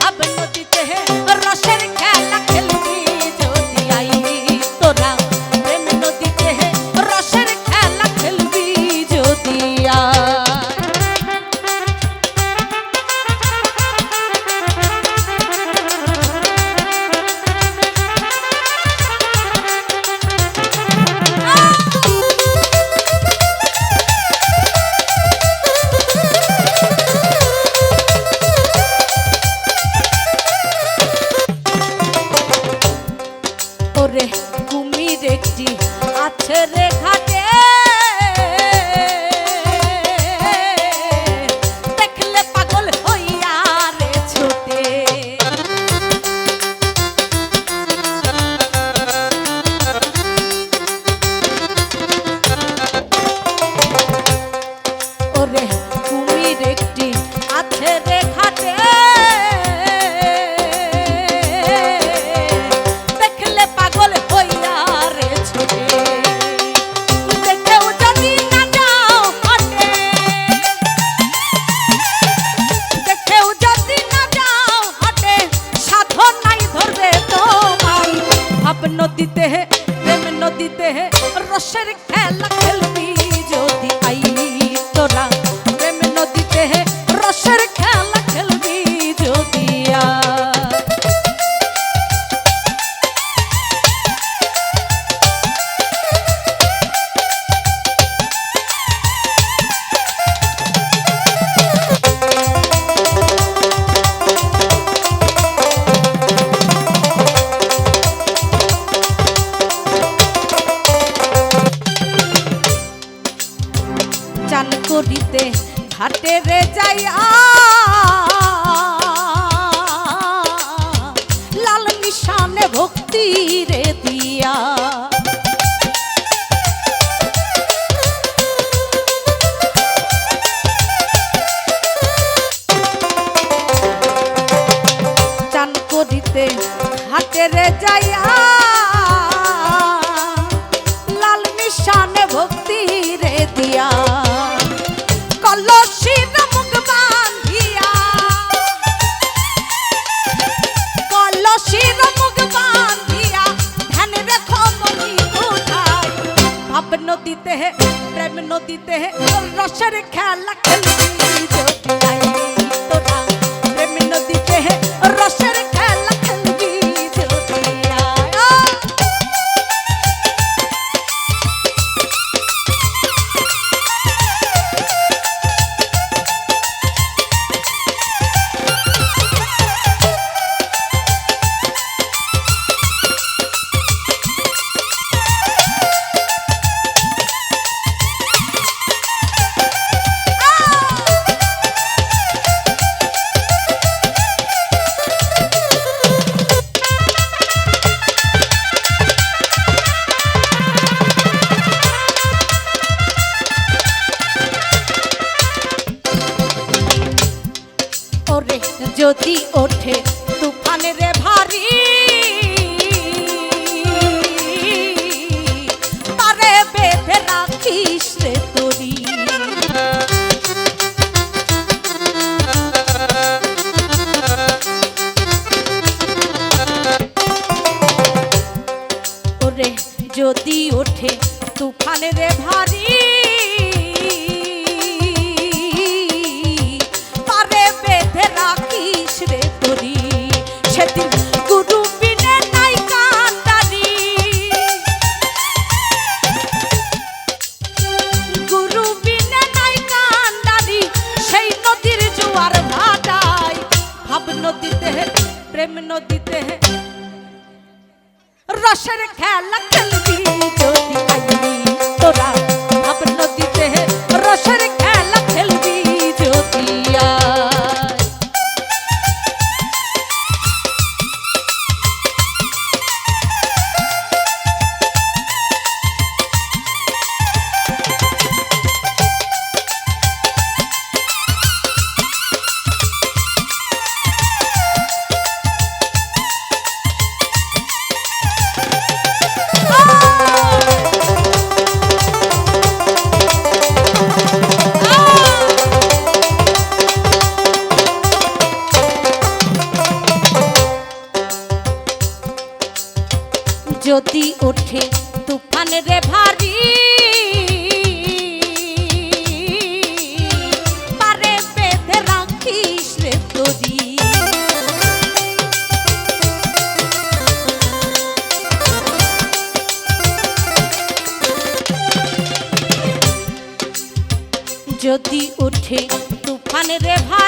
ভাব নদীতে রসের খেলা খেলবি যদি আই তোরা প্রেম নদীতে রসের খেলা খেলবি যদি আই। ওরে কুমির একটি আছে রে ঘাটে, দেখলে পাগল হইয়া রে ছোটে। ওরে কুমির একটি আছে রে ঘাটে, নদীতে প্রেম নদীতে রসের খেলা খেলবি যদি আই তোরা প্রেম নদীতে রসের খেলা খেলবি যদি চান করিতে ঘাটে রে যাইয়া লাল নিশানে ভক্তি রে দিয়া। চান করিতে ঘাটে রে যাইয়া লাল নিশানে ভক্তি রে দিয়া। কলসির মুখ বান্ধিয়া ধ্যান রেখো মনি উঠাই ভাব নদীতে প্রেম নদীতে রসের খেলা খেলবি যদি আই তোরা প্রেম নদীতে রসের খেলা খেলবি যদি আই। যদি ওঠে তুফান রে ভারী তারে বেঁধে রাখিস রে তোরি। ওরে যদি ওঠে তুফান রে ভারী রে তোরি সেদিন গুরু বিনে নাই কান্ডারি, গুরু বিনে নাই কান্ডারি সেই নদীর জোয়ার ভাটাই ভাব নদীতে প্রেম নদীতে রসের খেলা খেলবি যদি আই তোরা ভাব নদীতে রসের খেলা খেলবি যদি যদি ওঠে তুফান রে ভারী পারে বেঁধে রাখিস রে তোরি। যদি ওঠে তুফান রে ভারী